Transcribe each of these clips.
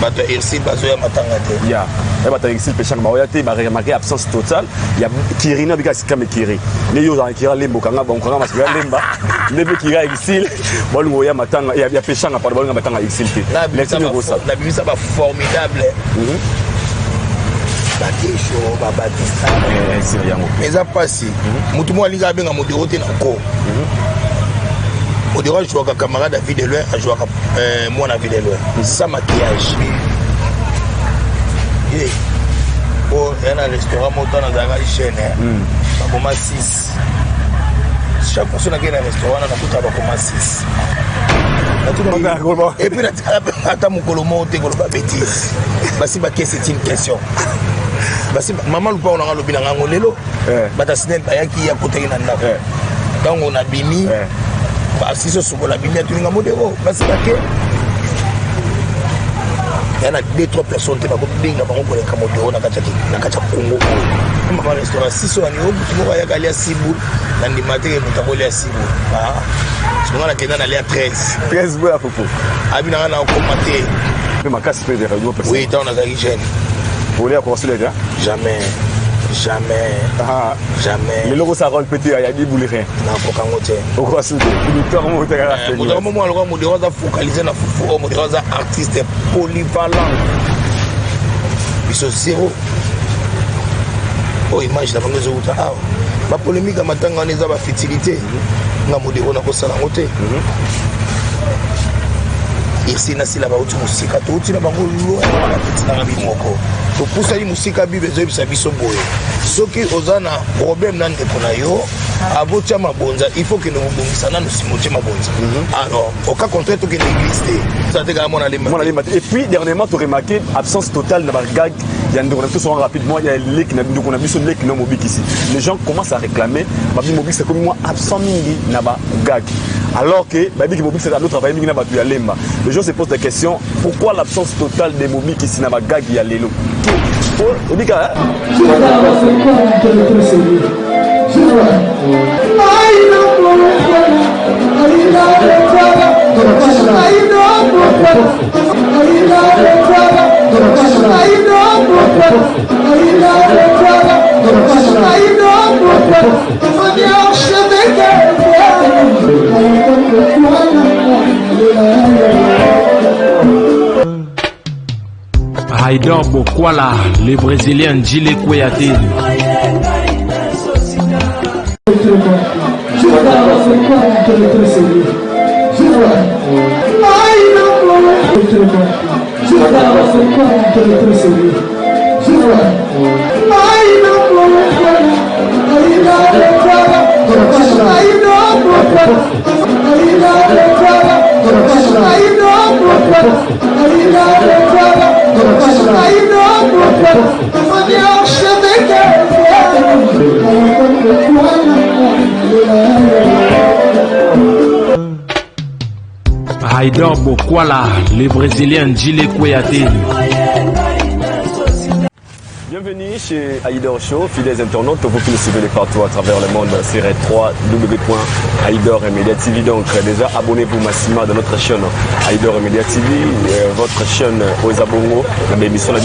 bato irsi bazoya matanga te ya bato irsi pechanga baoya te ba remarquer absence totale ya kirina bika sikame kiri ne yo za kira lembo kanga ba kanga masika lemba ndebe kira irsi bolungo ya matanga ya pechanga par bolungo matanga irsi te la bimisa ba formidable bakesho babatisa eza pasi mutu mo alinga abenga modero te nako modero ajouaka camarade David Eloin ajouaka mwana David Eloin ça maquillage oh il y a un restaurant montant dans la chaîne bakoma 6 chaque personne qui est dans un restaurant on a tout à bakoma 6 et puis attends mon colomo te koloba bêtise basi baké c'est une question basi maman lupa on a lobi na ngango lelo bata sinen bayaki ya côté na ndako donc on a bimi basi so sobola bimi atulinga modero basi baké il y a 2-3 personnes qui vont bien bango ko leka modero na kacha Congo maman restaurant si so ani obu timo ya kali ya sibu na ndimate mutakole ya sibu on a kena na lea 13 boya popo abina na commenter mais ma casse peut dire oui dans la hygiène pour les consoler jamais les logos ça rend petit ya di bouli rien na poka ngote au quoi c'est le temps mo te gara fait au moment le modèle va focaliser na fufu modèle artiste polyvalent biso zéro oh image la bango zo uta ba polémique à matanga neza ba fertilité na modèle na ko sala ngote ici na sila ba uti musika to uti na bango lo na petit na bimoko to poussa li musika bi bezo bisa biso boye soki ozana problème nan de kona yo abotia mabonza il faut que nous bongisa na nous simotie mabonza alors au cas contraire to que l'église ça te ga mona lemba et puis dernièrement tu remarqué absence totale de gag il y a ndoko tous rapidement il y a lek na ndoko na biso lek no mobiki ici les gens commencent à réclamer babi mobiki c'est comme moi absent mingi na ba gag alors que babi mobiki c'est à l'autre travail mingi na ba tu ya lemba les gens se posent la question pourquoi l'absence totale des mobiki ici na ba gag ya lelo oh obika Haïdor Bokwala, le Brésilien Djile Kouyaté. Haïdor Bokwala, le Brésilien Djile Kouyaté. Bienvenue chez Haïdor Show, fidèles internautes, vous qui nous suivez partout à travers le monde sur www.haïdor-media TV. Donc déjà abonnez-vous massivement dans notre chaîne Haïdor Media TV, votre chaîne Oezabongo, l'émission la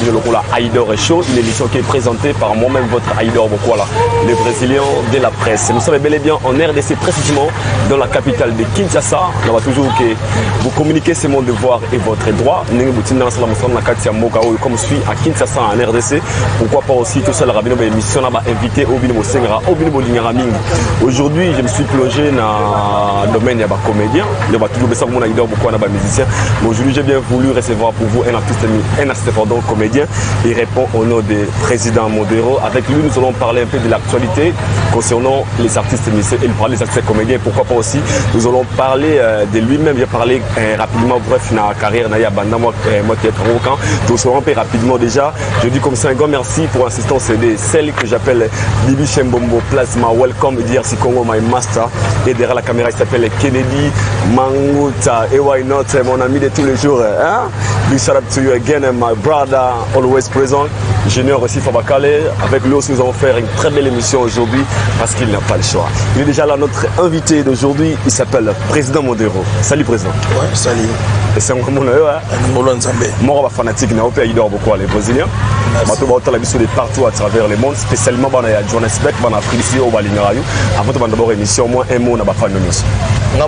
Haïdor Show, une émission qui est présentée par moi-même, votre Haïdor Bokwala, le Brésilien de la presse. Nous sommes bel et bien en RDC, précisément dans la capitale de Kinshasa. On va toujours que vous communiquez, c'est mon devoir et votre droit. Comme je suis à Kinshasa en RDC, pourquoi pas aussi tout ça la rabino émission là invité au bino sengara au bino lingara mingi. Aujourd'hui, je me suis plongé dans le domaine des comédiens, il va toujours ça mon Haïdor beaucoup na musicien. Aujourd'hui, j'ai bien voulu recevoir pour vous un artiste comédien. Il répond au nom du président Modero. Avec lui, nous allons parler un peu de l'actualité concernant les artistes musiciens et parler des artistes comédiens. Pourquoi pas aussi, nous allons parler de lui-même. J'ai parlé rapidement, bref, dans la carrière, moi qui est au camp. Nous serons un peu rapidement déjà. Je dis comme ça un grand merci merci pour l'assistance CD, celle que j'appelle Bibi Chembombo Plasma, welcome DRC Congo, my master. Et derrière la caméra, il s'appelle Kennedy Manguta. Et why not, mon ami de tous les jours. Hein? Big shout out to you again, my brother, always present. Junior aussi Fabakale. Avec lui aussi, nous allons faire une très belle émission aujourd'hui parce qu'il n'a pas le choix. Il est déjà là, notre invité d'aujourd'hui. Il s'appelle Président Modero. Salut, Président. Ouais, salut. Et c'est un moment là. Moi, je suis fanatique de pays d'or beaucoup les Brésiliens. Je suis de partout à travers le monde, spécialement dans Johannesburg, dans l'Afrique, au Balingarayu. Avant de d'abord émission, moi, un mot, je suis fan de musique. Je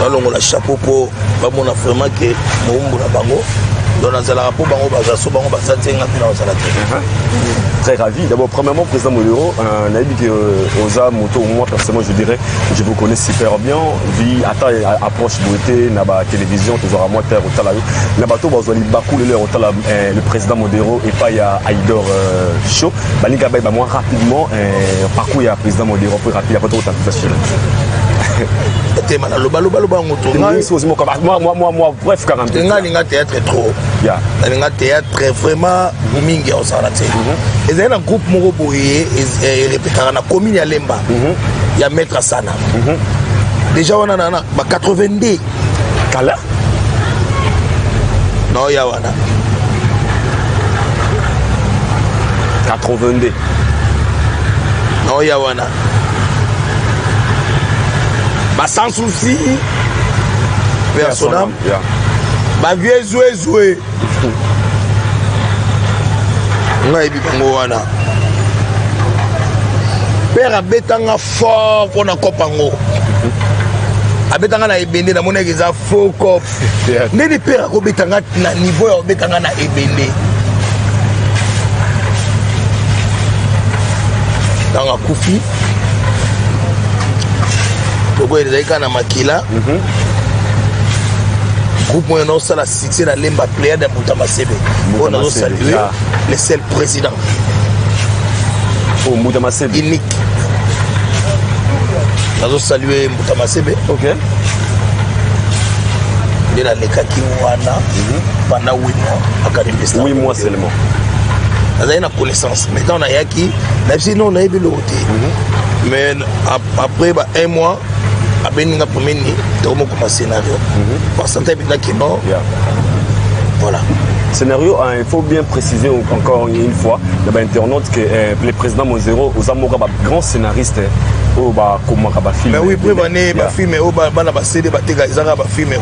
suis un chapeau pour vraiment que très ravi. D'abord, premièrement, président Modero, on a dit que Oza Moto, moi personnellement, je dirais, je vous connais super bien. Vie approche beauté, la télévision, toujours à moi, terre, au talayo. Nabato, le président Modero et pas Aïdor Show. Moi, rapidement, parcours il y a président Modero, plus rapide, après tout, facile. Moi, bref, 40 théâtre trop. Un théâtre vraiment mingi au Sarate. Et c'est un groupe Moroboye et répétera na commune ya Lemba. Il y a Maître Sana. Déjà on a 82. Kala? Non, il y a wana. 82. Non, il y a wana. Sans souci, personnel. Ma vieux joué. Père abetanga fort pour na kopango. Abetanga na ebende na mona eza faux cop. Ndeni père akobetanga na niveau ya obetanga na ebende. Dans la Koufi. Pourquoi il est dans Makila? Groupe moyen ça la succès dans Lemba Player de Moutama Sebe. On a salué le seul président. Oh, Moutama Sebe. Unique. On a salué Moutama Sebe. Ok. Il est dans les Kakiwana pendant 8 mois à Académie. 8 mois seulement. On a une connaissance. Maintenant, on a Yaki. Nous, on a eu de l'autre. Mais après 1 mois, Abeninga Pomeni, comme scénario. Parce que non. Voilà. Scénario, il faut bien préciser encore une fois, dans l'internaute que le président Modero, aux amours, grand scénariste. Mais oui, pour les films, les CD, les films,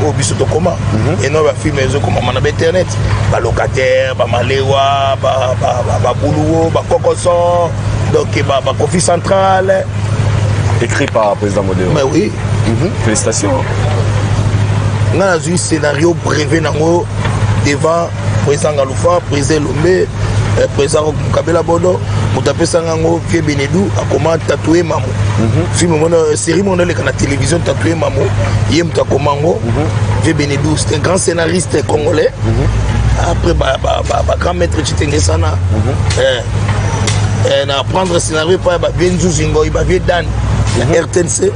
comment et non les films, comment internet, les locataires, les Malewa, les Boulouo, les Kokoson, donc les Kofi Central. Écrit par le président Modero. Mais oui. Félicitations. On a un scénario brevet devant le président Galoufa, le président Lomé, le président Kabela Bodo, Moutapé Sangango, Vieux Benedou, a comment tatouer Mamou. Film, série mondiale à la télévision, tatouer Mamou, Yem Takomango, Vieux Benedou, c'est un grand scénariste congolais. Après, grand maître Chitenge Sana, apprendre le scénario par Benzu Zingo, il va vieux Dan, RTNC,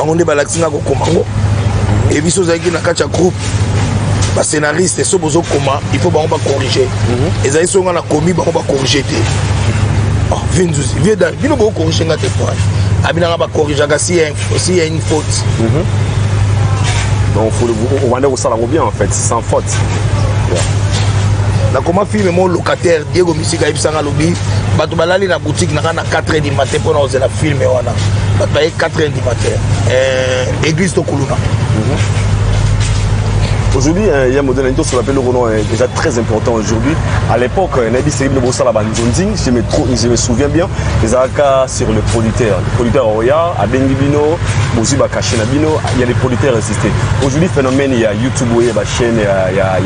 on est balaxina au Komango, et Bisso Zaki Nakacha groupe. Les scénaristes, il faut corriger. Et ça, ils sont commis, on va corriger. Viens dans, il faut corriger la téléphone. Il faut corriger s'il y a une faute. Donc, on va dire ça bien en fait, sans faute. Comment filmer mon locataire, Diego Missika, Ibsanga Lobby, Batubalali na boutique, na 4h du matin pour nous la filmer. 4h du matin. Église de Koulouna. Aujourd'hui, il y a un modèle sur l'appel le Renault est déjà très important aujourd'hui. À l'époque, on a dit c'est le Bossa la Banzonding, je me souviens bien, les Aka sur le producteur. Le producteur Oya, à Bengibino, Bozuba Kachenabino, il y a des producteurs résistés. Aujourd'hui, phénomène, il y a YouTube, il y a la chaîne, il y a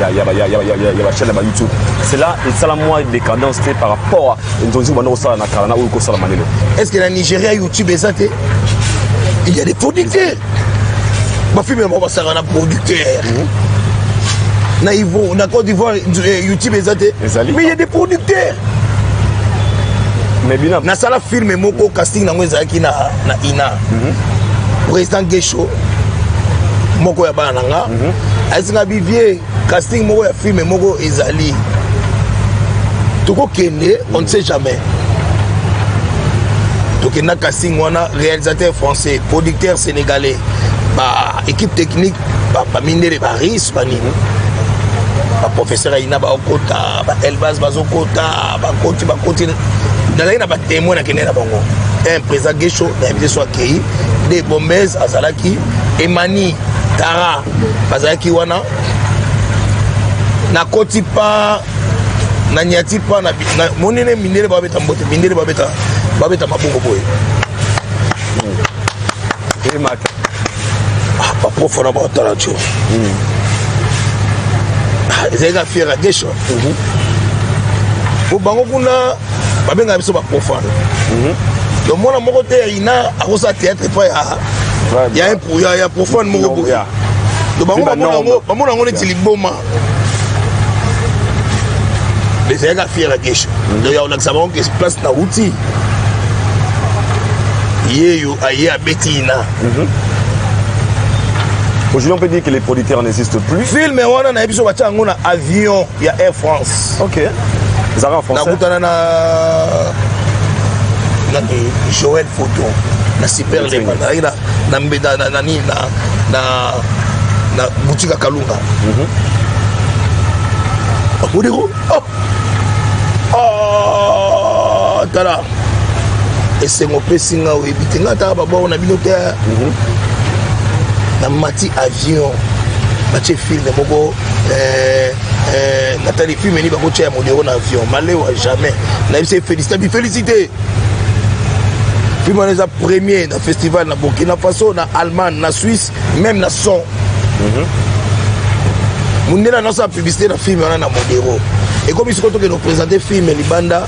la chaîne à YouTube. C'est là, et ça la moins décadence par rapport à Nzonzi Banosa Nakarana ou Kosa Manelo. Est-ce que la Nigeria, YouTube est ça? Il y a des producteurs. Ma fille, on va faire un producteur. On a Côte d'Ivoire, YouTube mais il y a des producteurs. Mais bien. Na sala film moko casting na ngwezaki na ina. Président Gesho moko ya bana nga. Asinga bivier casting moko ya film moko ezali. Toko Kende, on ne sait jamais. Tokena casting wana réalisateur français, producteur sénégalais, bah équipe technique, bah Mindele Baris, Banini. Bah professeur Aina ba okota, bah Elbaz bazokota, bah koti. Dans na ba témoin na kene na bango. Un président Gesho, na invité soit Kei, des Bombez Azalaki, Emani Tara Bazalaki wana. Na koti pa na nyati pa na monene Mindele ba beta mbote, Mindele ba beta mabongo boy. Et Mac. Ah, pas profond ba talacho. Ezega fier à Gesho. Pour bango kuna ba benga biso ba profond. Donc moi mon côté ina a ça théâtre pas il y a un pour il y a profond mon boy. Donc bango ba mo ngo neti liboma. Mais ezega fier à Gesho. Donc ya on a savon que place na outil. Yeyo aye abetina. Aujourd'hui, on peut dire que les producteurs n'existent plus. Film et on a un épisode de avion, il y a Air France. Ok. Vous avez en français? Joël Photo. Na super les na boutique à Kalunga. Oh, tala. Et c'est mon petit singa ou ebitinga ta baba on a binoteur. Na mati avion bache film moko Nathalie film ni bako tia modéro na avion malheureux jamais na bise félicité film on les a premier na festival na Burkina Faso na Allemagne na Suisse même na son mundela na sa publicité na film on na modéro et comme ils sont que nous présenter film libanda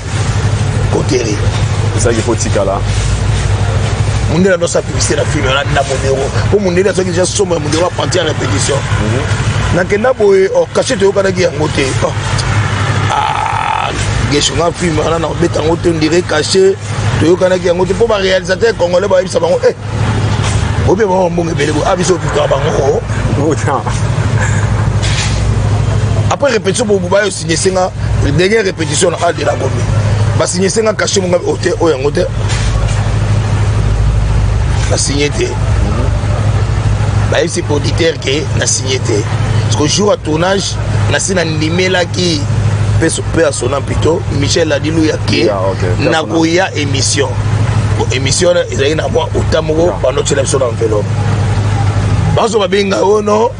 Koteri c'est ça qu'il faut tika là. Mundela dans sa publicité la film on a na modéro pour Mundela ça qui déjà somme modéro à partir en répétition na kenda boy o caché to kana ki yango te ah geshunga film on a na beta ngote on dirait caché to kana ki yango te pour ba réalisateur congolais ba bisa bango obe ba mbonge bele bo abiso puka bango après répétition pour ba signer singa dernière répétition na de la bombe ba signer singa caché mon hôtel o yango te la signé. Bah, c'est producteur qui a signé. Parce que jour à tournage, na sina nimela qui peut à son plutôt Michel a dit lui qui na goya émission. Émission il y a na moi autamoko pendant que l'émission enveloppe. Parce que babenga ono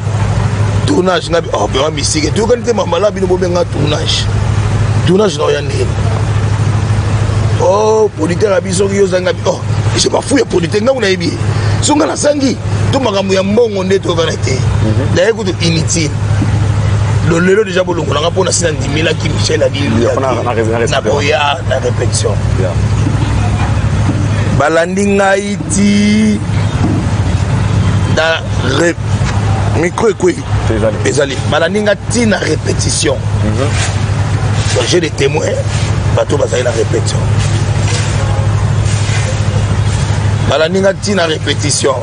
tournage na oh ba musique tu quand mamala bino bobenga tournage. Tournage na yandi. Oh producteur abiso yo zanga oh je pas fou ya producteur nga una yebi. Songa na sangi to makambo ya mbongo ndeto vanité. D'ailleurs que inutile. Le lelo déjà bolongo nga pona sina ndimela ki Michel a dit na boya na répétition. Balandi ngaiti da micro quoi ezali balandi ngati na répétition. J'ai des témoins bateau bazali na répétition. Balandi ngati na répétition.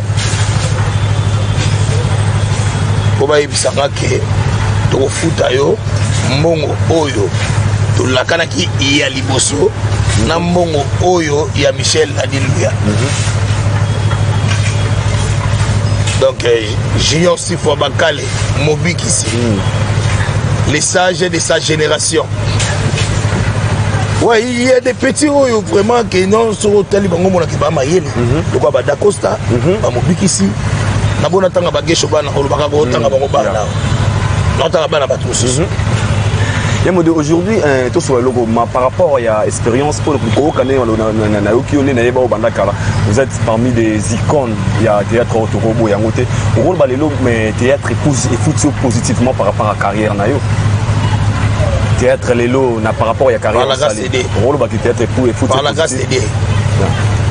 Ko ba yebisanga ke to futa yo mbongo oyo to lakanaki ya liboso na mbongo oyo ya Michel Adiluya. Donc Junior Sifo Bakale Mobiki ici. Les sages de sa génération. Ouais, il y a des petits oyo vraiment que non sur hôtel bango mona ki ba mayele. Lokwa ba Dacosta, ba Mobiki ici. Na bona tanga ba gesho bana ko ba ko tanga bango bana. Aujourd'hui, tout sur le logo, par rapport à l'expérience pour le vous êtes parmi des icônes. Il y a théâtre Otorobo, il y a Ngote. Mais théâtre écoute positivement par rapport à la carrière. Théâtre Lelo, par rapport à la carrière. Par la grâce d'aider. Par la grâce d'aider.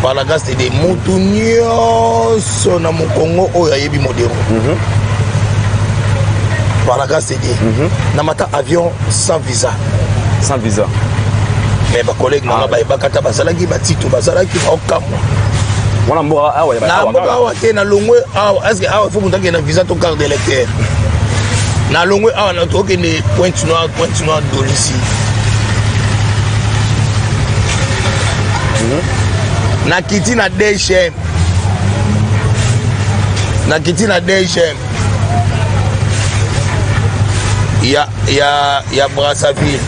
Par la grâce d'aider. Moutounio, son amour Congo, Oyayebi Modero. Par la grâce d'aider. Namata avion sans visa. Sans visa. Mais ma collègue n'a pas bakata bazalaki batito bazalaki okamo. Wana mboka awa na mboka awa te na longwe awa est-ce que awa faut monter na visa to carte d'électeur. Na longwe awa na to ke ne Pointe Noire d'Olici. nakiti na DHM ya Brazzaville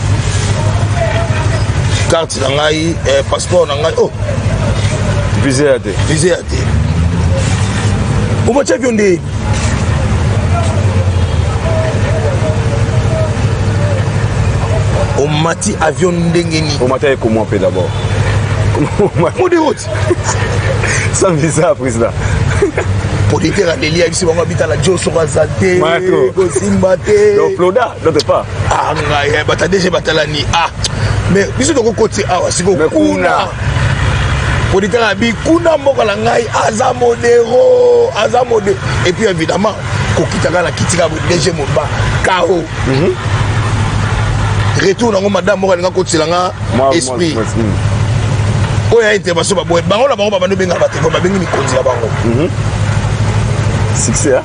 carte na ngai passeport na ngai visé à te omati avion nde omati avion ndenge nini omati aye comment pe d'abord mode route sans visa président politique à délia biso bango bitala joso bazate kosimba te donc Ploda d'autre part ngai bata déjà batalani mais biso toko côté awa siko kuna politique à bi kuna mboka la ngai aza modero et puis évidemment kokitaka la kitika bo DG Moba KO retour nango madame moko nga kotila nga esprit oya intervention baboye bango la bango babando benga ba telefone babengi mikonzi ya bango succès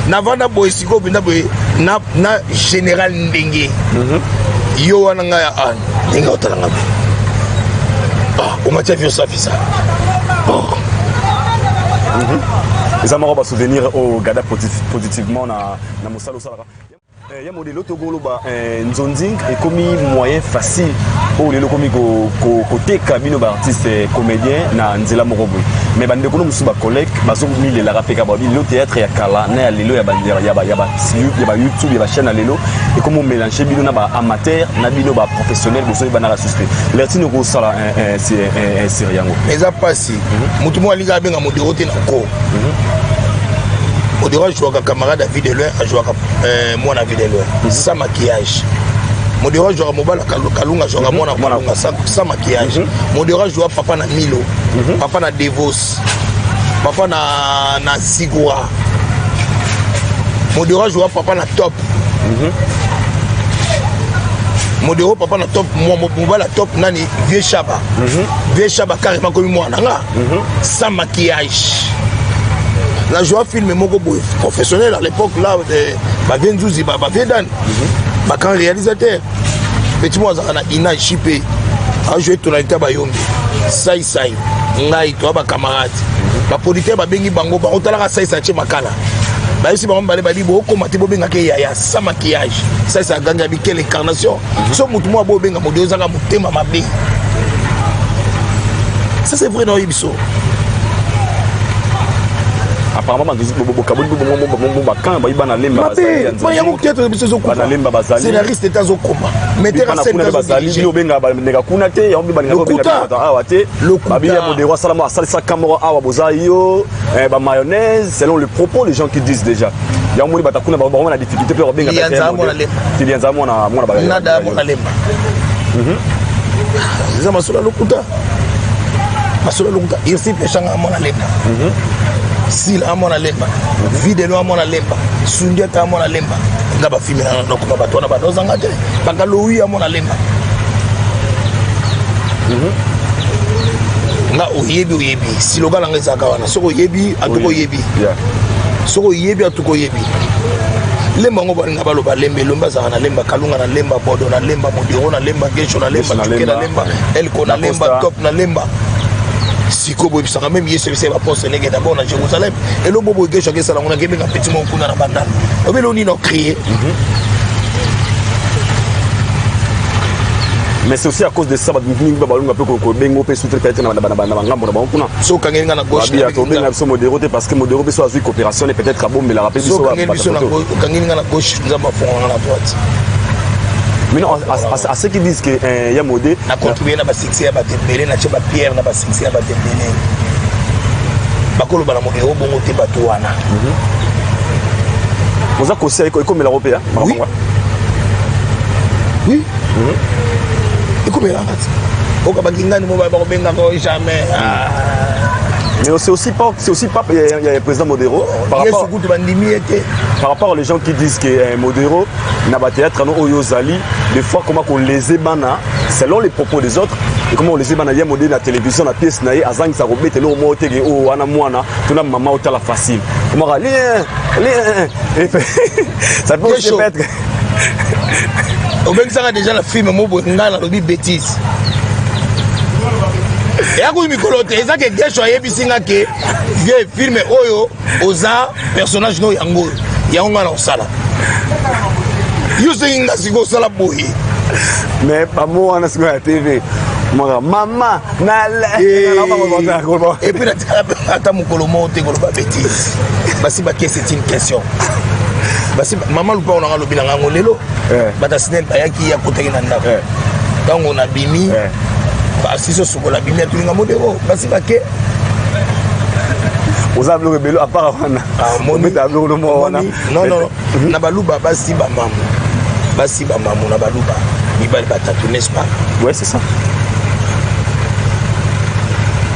navanda boye siko binda boye na général ndenge yo wana nga ya ndenge otala nga on m'a vu ça visa ça m'a pas souvenir au gada positivement na mosalo salaka ya modelo togolo ba nzonzing et commis moyen facile pour les komi côté cabine ba artiste comédien na nzela morobo mais bande ko musu ba collègue bazo mille la rapeka ba le théâtre ya kala na ya lelo ya ba YouTube ya ba chaîne lelo et comment mélanger bino na ba amateur na bino ba professionnel boso ba na la suspect lertino ko sala un seriango mais ça passe mutu mo linga benga modelo te na ko au début, je jouais avec camarade à Videloin, je jouais avec moi à Videloin. Sans maquillage. Mon début, je jouais avec Mobala Kalunga, je jouais avec moi à Kalunga, sans maquillage. Mon début, je jouais avec papa na Milo, papa na Devos, papa na Sigura. Mon début, je jouais avec papa na Top. Mon début, papa na Top, moi, Mobala Top, nani, vieux Chaba. Vieux Chaba carrément comme moi, sans maquillage. La joie film moko professionnel à l'époque là bavien Nzuzi bavien Dan bakan réalisateur petit moi na ina chipé a joué tonalité ba yombi sai ngai to ba camarade ba politique ba bengi bango ba otala sai che makala ba isi ba mbale ba libo ko mati bo benga ke ya sa maquillage sai ganga bi quelle incarnation so mutu mo bo benga modelo zanga mutema mabe ça c'est vrai dans Ibiso. Apparemment, scénariste est au coma. Mettez la scène mayonnaise selon le propos des gens qui disent déjà. Il y a la difficulté pour Sil à mon alemba, vidéo à mon alemba, sundia à mon alemba, ngaba filmer na ko ba tona ba dozanga te, bakaloui à mon alemba. Nga oyebi siloga la ngeza kawana, soko yebi atuko yebi. Soko yebi atuko yebi. Lemba ngo ba ngaba lo ba lembe lomba za na lemba kalunga na lemba bodo na lemba modiro na lemba gesho na lemba tukena lemba elko na lemba top na lemba. Siko boy bisanga même yeso c'est va poste nege d'abord na Jérusalem et le bobo ge choke sala ngona gebe nga petit mon kuna na bandana obelo ni no crier mais c'est aussi à cause de ça badingi ba balunga pe ko bengo pe soutre peut-être na ngambo na bango so kangi nga na gauche ya to benga so modéro parce que modéro be so azui coopération et peut-être à bombe la rappel so kangi nga na gauche nzamba fond na droite. Mais non, à ceux qui disent que y a modé na contribuer na ba succès ya ba tembele na cheba pierre na ba succès ya ba tembele bakolo bala modé o bongo te bato wana vous a conseillé comme l'européen oui et comme la rat o ka bakingani mo ba benga ko jamais mais c'est aussi pas il y a le président Modero par rapport aux gens qui disent que Modero n'a pas théâtre non oyozali des fois comment qu'on les ébana selon les propos des autres et comment on les ébana ya modèle la télévision la pièce naïe azang ça robete le mo tege o wana mwana tuna maman otala facile comment ça peut aussi être au même ça déjà la film mo ngala lobi bêtise Et à quoi mikolo te eza ke gesho ayebisinga ke vieux film oyo oza personnage no yango yango na osala yo senga siko sala boye mais pas moi on a sur la TV maman na et puis ata mukolo mo te koloba bêtise basi ba c'est une question basi maman lupa on a lobi na ngo lelo bata sinel bayaki ya kotaki na ndako donc on a bimi basi so sokola bimi tulinga modero basi bake oza bloqué belo à part wana meta bloqué mo wana non na baluba basi ba mamu na baluba mibali batatu n'est-ce pas? Ouais, c'est ça.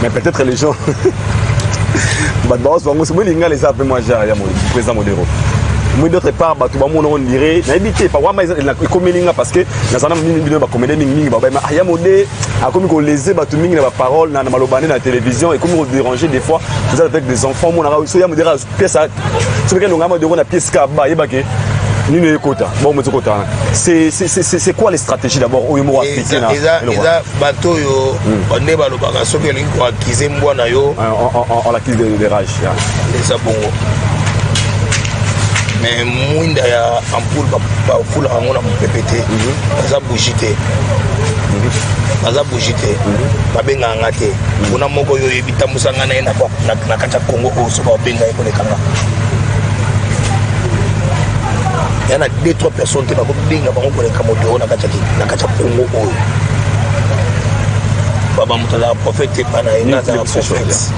Mais peut-être les gens les appels moi président Modero. Moi d'autre part bato ba mona on dirait na habité pas wa mais comme linga parce que na sana bino ba comédie mingi ba ma ya modé a comme ko léser bato mingi na ba parole na malobane na télévision et comme on déranger des fois vous êtes avec des enfants mon na so ya modéra pièce sur que longa Modero na pièce ka ba yebake ni ne kota bon mo kota c'est quoi les stratégies d'abord au mo appliquer na eza bato yo on ne ba lobaka so que lingo akize mbwana yo on la crise de rage eza bongo mais mwinda ya ampoule ba fula ngo na PPT baza bougie ba benga ngate kuna moko yo yebita musanga na na kacha Congo ko so ba benga ko lekanga yana 2-3 personnes te ba benga ba ko leka moto na kacha Congo ko baba mutala prophète pana ina za prophète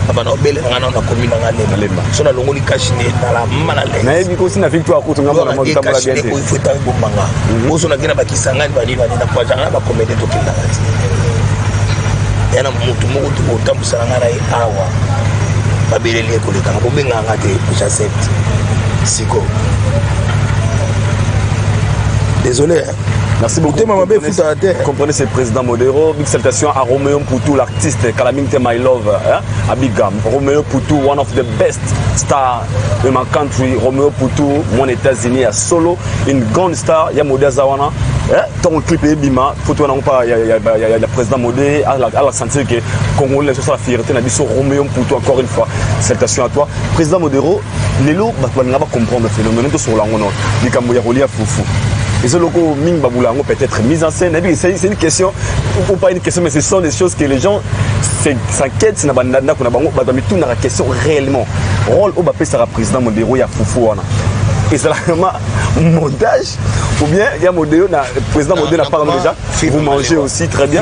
abana obele ngana na commune ngale lemba so na longoli kashine na la mana le na yebi ko sina victoire ko tunga mona mo tambola bien ko ifuta bombanga oso na kina bakisangani bali na kwa janga ba comédie to kinda yana mutu moko to tambusa ngana yi awa babelele ko leka ko benga ngate j'accepte siko désolé merci beaucoup. Comprenez, c'est le président Modero. Big salutation à Roméo Poutou, l'artiste Calamite My Love, à Bigam. Roméo Poutou, one of the best stars de ma country. Roméo Poutou, mon États-Unis à Solo, une grande star. Il y a Modé Zawana. Ton clip est bima. Photo non pas. Il y a le président Modé. À la sentir que Congolais sur la fierté. On a dit sur Roméo Poutou encore une fois. Salutation à toi, président Modero. Les lots, on va comprendre le phénomène de sur la mono. Du Cameroun, il y a Foufou. Et ce logo Ming Baboulango peut être mise en scène. C'est une question, ou pas une question, mais ce sont des choses que les gens s'inquiètent. C'est une question réellement. Rôle au Bapé sera président Modero, il y a Foufou. Et c'est vraiment montage. Ou bien il y a Modero, le président Modero n'a pas déjà. Vous mangez aussi très bien.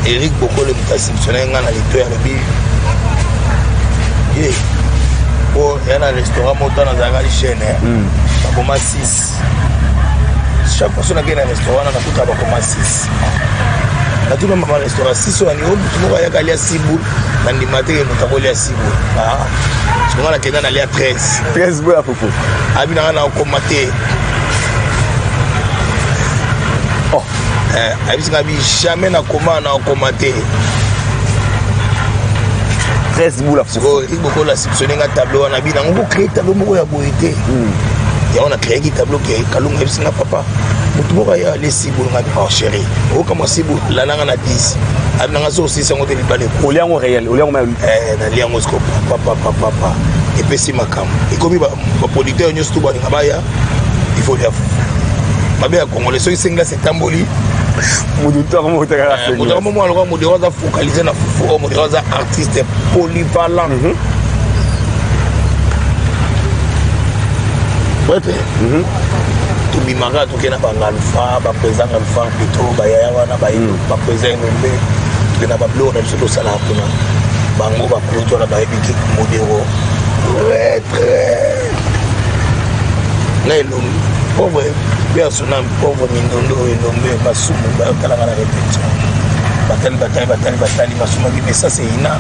Eric Boko le mutasiptionné dans la lecture de Bible. Il y a un restaurant montant dans la chaîne, il y a 6. Chaque personne qui a un restaurant, il y a 6. Il y a tout le monde dans le restaurant 6, il y a 6 boules. Dans le matin, il y a 6 boules. Il y a 13. 13 boules à propos. Il y a un commaté. Oh. Il y a jamais un commaté. 13 boules à propos. Il y a un tableau, on a créé un tableau de beauté. On a créé un tableau qui est Kalunga Ebsinga Papa. Tout le monde a les 6 boules, on a chéri. On a 6 boules, là on a 10. On a aussi 5 boules. Au lien réel, au lien même. Papa. Et puis c'est ma cam. Et comme le producteur il faut dire. Babé a congolais, c'est un Tamboli. Modero a focalisé na Foufou, Modero a artiste polyvalent. Ouais, tout bimara tout kena bangalfa, ba président alfa plutôt ba yaya wana ba président nombe, kena ba blo na biso sala kuna. Bango ba plutôt na ba ebiki Modero. Ouais, très. Nelo pauvre personnel pauvre mindondo elombe masumu ba kala ngana répétition. Batali masumu mais ça c'est ina.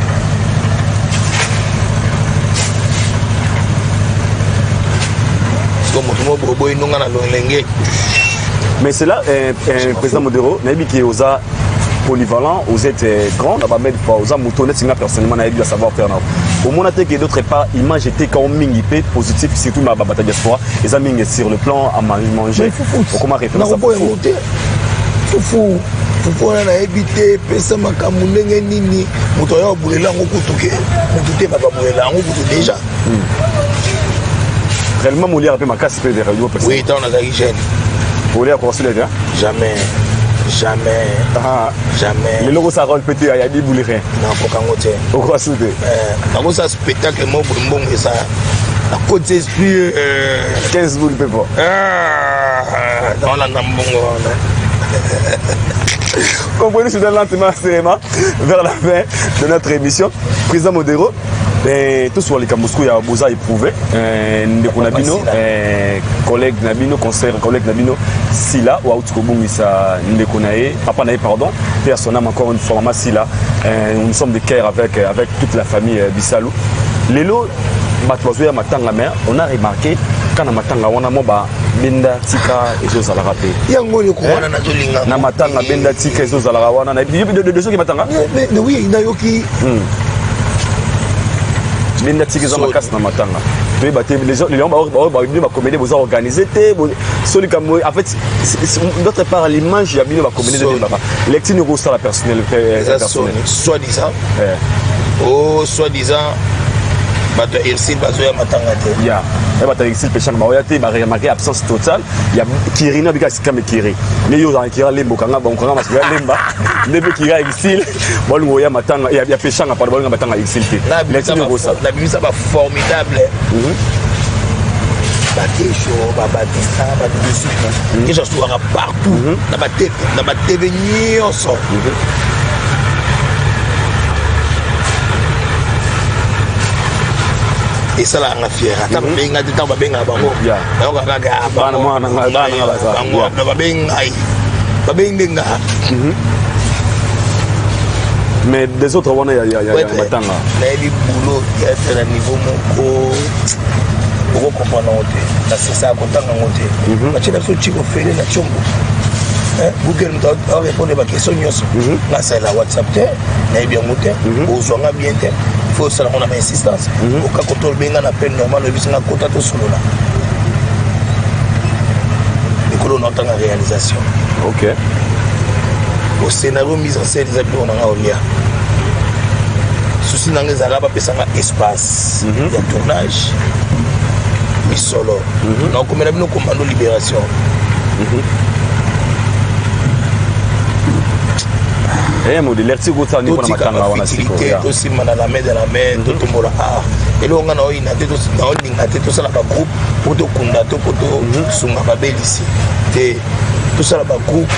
Mais c'est là, président Modero, Nabi qui est aux polyvalent, vous êtes grand, on va mettre aux amoutonnets, personnellement, on a dû savoir faire. Au moment où d'autre part, image était quand même positif, surtout ma bataille diaspora, les amis sur le plan à manger. Comment référence à Foufou. pourquoi on a évité pesa makambo ndenge nini moto ya obulela ngo kutuke moto te baba bulela ngo kutu déjà réellement Molière a fait ma casse vers radio parce oui tant on a gagné jeune Molière pour se lever jamais les logos ça rôle pété il y a des boules rien non pour kangote au quoi souder dans ça spectacle mo bon et ça la côte esprit 15 boules pépo dans la nambongo comprenez c'est lentement sérément vers la fin de notre émission président Modero ben tout sur les Kamoskou ya boza éprouvé ndeko nabino collègue nabino conseiller collègue nabino Sila ou autre bongisa ndeko nae papa nae pardon personne encore une fois maman Sila nous sommes de cœur avec toute la famille Bissalou lelo batwazoya matanga mère on a remarqué quand matanga wana moba benda tika ezozala rapé yango yo kona na zolinga na matanga benda tika ezozala wana na de ceux qui matanga mais oui na yoki benda tika ezama kasi na matanga tu bate les gens ba comédie vous organisé soli comme en fait d'autre part l'image ya bino ba comédie de baba lectine ko ça la personnel soit disant soi-disant bato Irsil bazoya matanga te ya bato Irsil pechang baoya te ba remarquer absence totale ya Kirina bika sikame Kiri mais yo za Kira lembo kanga ba kanga masika lemba ndebe Kira Irsil bolungo ya matanga ya pechanga par bolungo matanga Irsil te la bimisa ba formidable batecho babatisa batesu qui sont partout na ba TV nyonso et ça là on a fier ata benga de tamba benga bango bango gaga bana mwana bango ba benga mais des autres wana ya matanga na bi boulot ya tena niveau moko boko comprendre ngote na c'est ça kotanga ngote ba chela so chiko fele na chombo Google mta répondre ba question nyonso na c'est la WhatsApp te na bien ngote ozonga bien te faut ça on a une insistance au cas quand on benga na peine normal le bisinga kota to solo là et que l'on entend la réalisation OK au scénario mise en scène des habitants on a olia souci dans les arabes pesanga espace il y a tournage mais solo donc comme nous commando libération modèle l'artiste ça ni pour matanga wana siko aussi mana la main de la main to tombola et là on a une tête aussi dans une tête tout ça la groupe pour to kunda to poto sunga babel ici te tout ça la groupe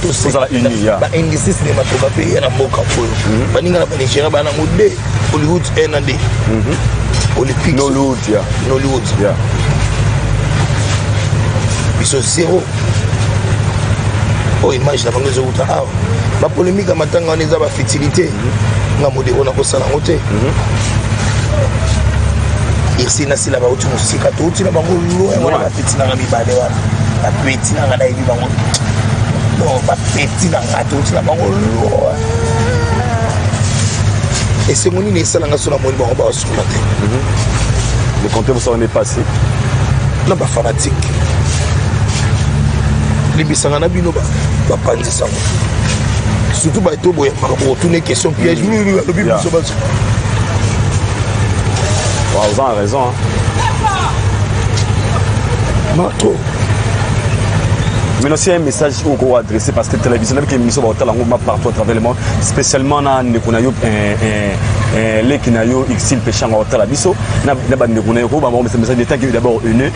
tout ça la uni ya ba indice cinéma to ba pays na mboka ko ba ninga na Nigeria ba na modé Hollywood ND Olympique Nollywood ya biso zéro oh image na bango zo uta ba polémique matanga on eza ba fertilité nga modé on a ko sala ngote irsi na sila ba uti musika to uti na bango lo e mona ba petit na mibale wana ba petit na ngana ibi bango bon ba petit na ngato uti na bango lo et c'est moni ne sala nga sona moni bango ba osukula te le compte vous en est passé na ba fanatique libisanga na bino ba pandisa surtout ba to boye pour retourner question piège le bible so ba vous avez raison Marco mais aussi un message qu'on va adresser parce que la télévision avec l'émission va être partout à travers le monde spécialement dans les kinayo exil péchant au talabiso na bande kunayo ko ba mais message d'état qui d'abord une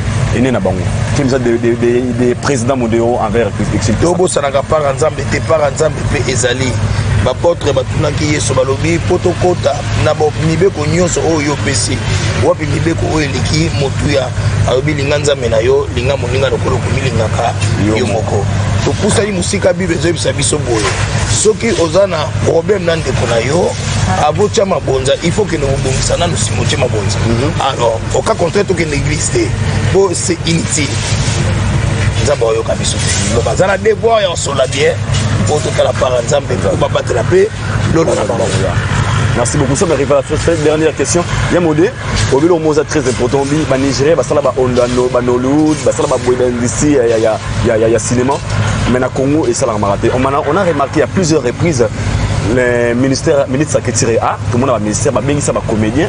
na bango qui message des présidents mondiaux envers exil to bo sananga par ensemble te par ensemble pe ezali ba potre batunaki yeso balobi potokota na bo mibeko nyonso oyo pesi wapi mibeko oyo liki motuya alobi linga nzambe na yo linga moninga lokolo komilingaka yo moko to pusa yi musika bible zo bisa biso boye soki ozana problème na ndeko na yo abotia mabonza il faut que nous bongisa na nous simotie mabonza alors au cas contraire to que l'église bo c'est inutile nzambe oyo kabiso te donc bazana devoir ya sola bien pour tout la part nzambe pour battre la paix lolo na bango. Merci beaucoup. Ça m'arrive à la cette dernière question. Yamodé, au milieu de très important, bah Nigeria, bah ça là bah Ondano, bah Nollywood, bah ça là bah Boy ici, il y a cinéma. mais na Congo et ça l'a remarqué. On a remarqué à plusieurs reprises le ministre Saketire A, tout le monde a un ministère, ça va comédien,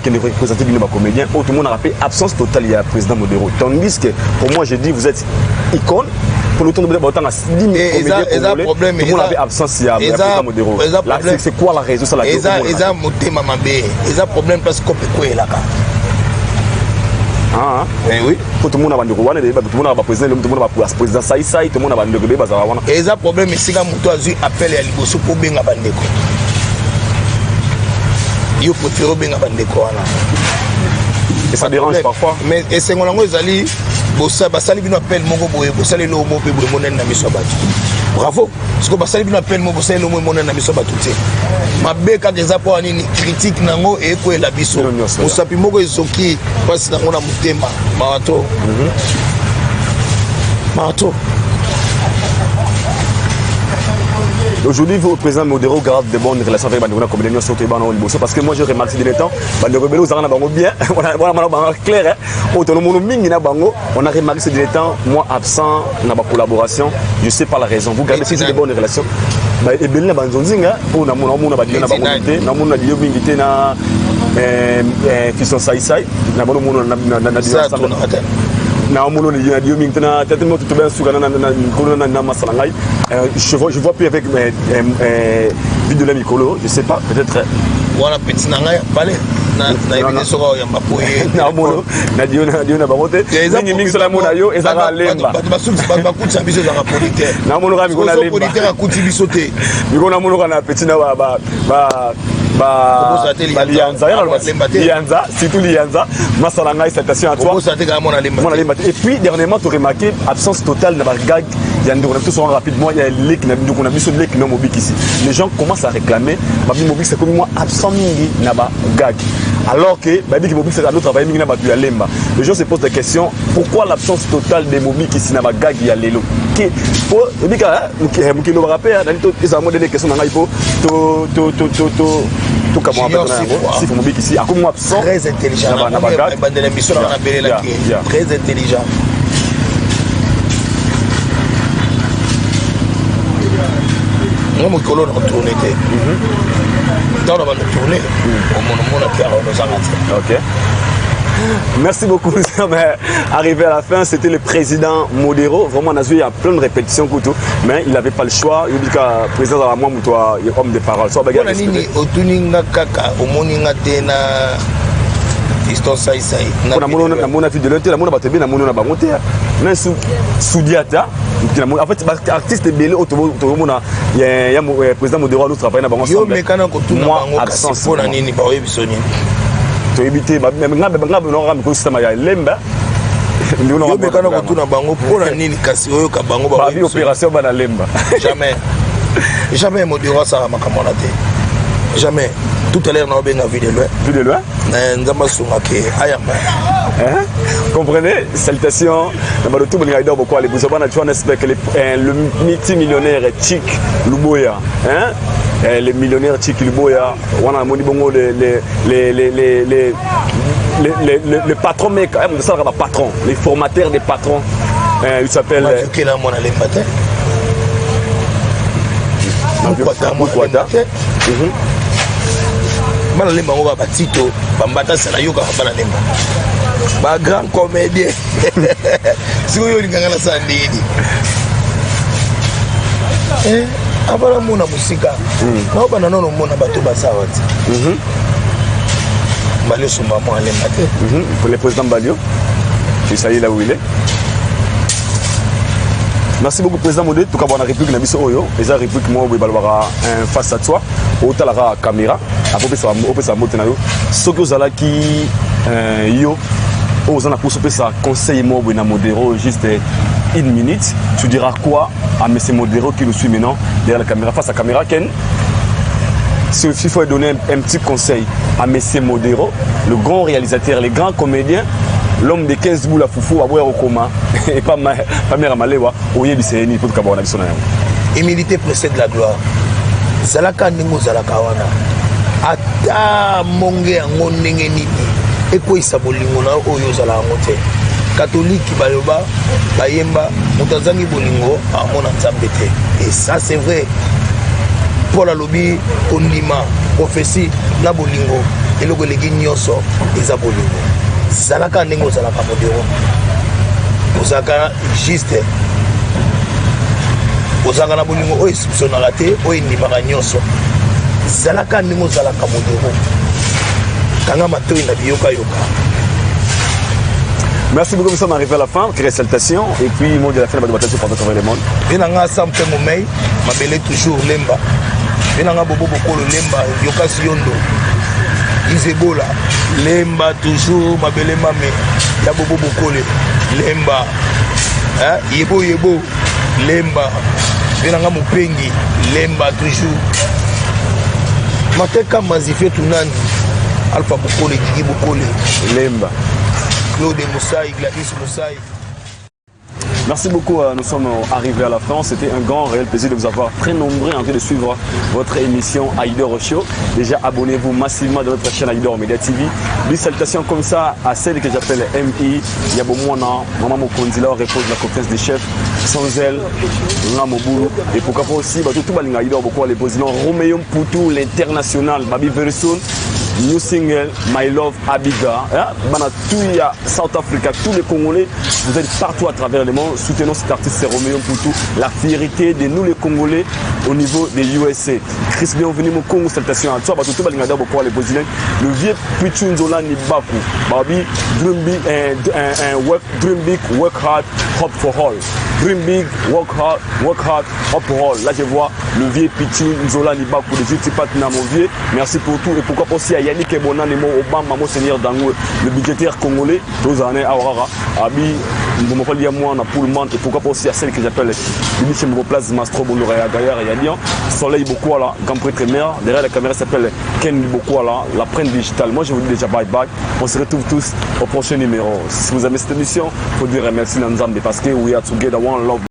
qui ne représente pas comédien, tout le monde a rappelé absence totale, il y a le président Modero. Tandis que pour moi, j'ai dit, vous êtes icône. Pour le temps de autant à 10 000 comédiens congolais, tout le monde avait absence, il y a le président Modero. C'est quoi la raison? C'est la raison. Ils ont problème parce que c'est là. Ah, oui. Tout le monde a bandeko wana, tout le monde a président, tout le monde a président Saïsaï, tout le monde a bandeko bazala wana. Et ça problème c'est quand muto azu appel ya liboso pour benga bandeko. Yo préfère benga bandeko wana. Et ça dérange parfois. Mais et c'est ngolongo ezali bossa basali bino appel moko boye bosali lo mo pe boye monene na miso batu. Bravo. Parce que basali bino appel moko bosali lo mo monene na miso batu te. Mabeka des apports ni critique nango et ko la biso. Osapi moko ezoki parce nango na mutema marato. Marato. Aujourd'hui, le président Modero garde de bonnes relations avec les comédiens surtout parce que moi je remarque ces derniers temps, les rebelles ont bien, on a clair, on a remarqué ces derniers temps, moi absent dans ma collaboration, je sais pas la raison. Vous gardez ces de bonnes relations. Et bien là, on a je vois plus avec vidéo de Mikolo, je sais pas, peut-être. Voilà, petit nanga, balé. Na évidence ya mapoye. Na mono, na dio na barote. Ni mingi sola mona yo ezaka lemba. Ba kutsa biso za politique. Na mono ka mikona lemba. Politique a kuti biso te. Mikona mono kana petit na Lianza, surtout Lianza, Masalanga, citation à toi. Et puis, dernièrement, tu as remarqué l'absence totale de la gag. Il y a tous rapidement, il y a les ici. Les gens commencent à réclamer, c'est comme moi, absent naba gag. Alors que c'est un autre travail, les gens se posent la question, pourquoi l'absence totale des mobiles qui sont gag il y a les lots? Tout comme moi, si vous m'oubliez ici, à comment absent, très intelligent, très intelligent. Moi, mon colon a tourné. Dans la tournée, ok. Merci beaucoup, mais arrivé à la fin, c'était le président Modero. Vraiment, il y a plein de répétitions, mais il n'avait pas le choix. Il dit que le président de la moi, il est homme de parole. Soit bagarre. En fait, artiste belé automona il y a président Modero nous travaille dans ensemble. Moi absence pour nini ba yebisoni. To éviter même ngaba système ya lemba. Yo mekana ko tuna bango pour nini kasi oyo ka bango ba opération bana lemba. Jamais Modero ça makamona te. Jamais. Tout à l'heure, on a bien vu de loin. Vu de loin? Comprenez? Salutations. Le multimillionnaire Chic Luboya. Le millionnaire Chic Luboya. On a le patron, mec, patron, les formateurs des patrons. Il s'appelle. Bana lemba ngo ba tito bambata sala yoka bana lemba ba grand comédien siko yo linganga na sandini abala mona musika na bana nono mona bato basawa ti Balio sumba mo lemba te pour le président Balio tu sais là où il est. Merci beaucoup président Modé, tout cas on a réplique na biso oyo, eza réplique mo balwara face à toi, au talara caméra, après ça monte na yo. Soki ozala ki yo ozana pour ça conseil mo na Modero juste une minute, tu diras quoi à monsieur Modero qui nous suit maintenant derrière la caméra face à caméra Ken? S'il faut donner un petit conseil à monsieur Modero, le grand réalisateur, les grands comédiens, l'homme de 15 boules à foufou à boire au coma et pas mère malewa oye biseni pour kabona bisona yango. Humilité précède la gloire. Zalaka ningo zalaka wana. Ata monge yango ndenge nini. Eko isa bolingo na oyo zala ngote. catholique baloba bayemba mutazangi bolingo amona nzambe te. Et ça c'est vrai. Pour la lobby kondima prophétie na bolingo eloko legi nyonso eza bolingo. Zalaka ndenge ozalaka modero. Ozalaka juste. Ozalaka na bolingo oyo exceptionnel te oyo ndimaka nyonso. Zalaka ndenge ozalaka modero. Kanga matoi na biyoka yoka. Merci beaucoup, nous sommes arrivés à la fin. Quelle salutations. Et puis, mot de la fin de la bataille pour le monde. Venanga sampe momei, mabele toujours lemba. Venanga bobo bokolo lemba, yoka siondo. Izebola, lemba toujours mabele mame. Ya bobo bokole, lemba. Hein? Yebo yebo, lemba. Venanga mopengi, lemba toujours. Mateka mazifé tunani. Alpha bokole, Gigi bokole, lemba. Claude Moussaï, Gladys Moussaï. Merci beaucoup, nous sommes arrivés à la fin. C'était un grand réel plaisir de vous avoir très nombreux en train de suivre votre émission Aïdor Show. Déjà, abonnez-vous massivement dans notre chaîne Aïdor Media TV. Des salutations comme ça à celle que j'appelle MI, Yabomouana, Maman Mokondila, repose la confiance des chefs. Sans elle, Namoboulou. Et pourquoi pas aussi, tout le monde Aïdor, beaucoup les présidents Roméo Poutou, l'international, Babi Verson. New single, My Love Abiga. Banatouya, South Africa, tous les Congolais, vous êtes partout à travers le monde. Soutenons cet artiste, c'est Roméo Poutou. La fierté de nous les Congolais au niveau des USA. Chris, bienvenue au Congo, salutations à toi. Tout le monde les Brésiliens. Le vieux Pichun Zola Nibaku. Babi, dream big, work hard, hope for all. Dream big, work hard, hope for all. Là, je vois le vieux Pichun Zola Nibaku, le vieux Tipatina, mon vieux. Merci pour tout. Et pourquoi pas aussi à Yannick Ebona, Nemo Obama, mon seigneur Dango, le budgétaire congolais, tous années à Aurora, Abi, Mbomopoli à moi, on a pour le monde. Et pourquoi pas aussi à celle que j'appelle Dimitri Mboplas, Mastro Bonorea, Gaillard et Yadian, Soleil Bokwala, grand prêtre maire. Derrière la caméra s'appelle Ken Bokwala, la prenne digitale. Moi, je vous dis déjà bye bye. On se retrouve tous au prochain numéro. Si vous aimez cette émission, il faut dire merci Nanzambe parce que we are together, one love.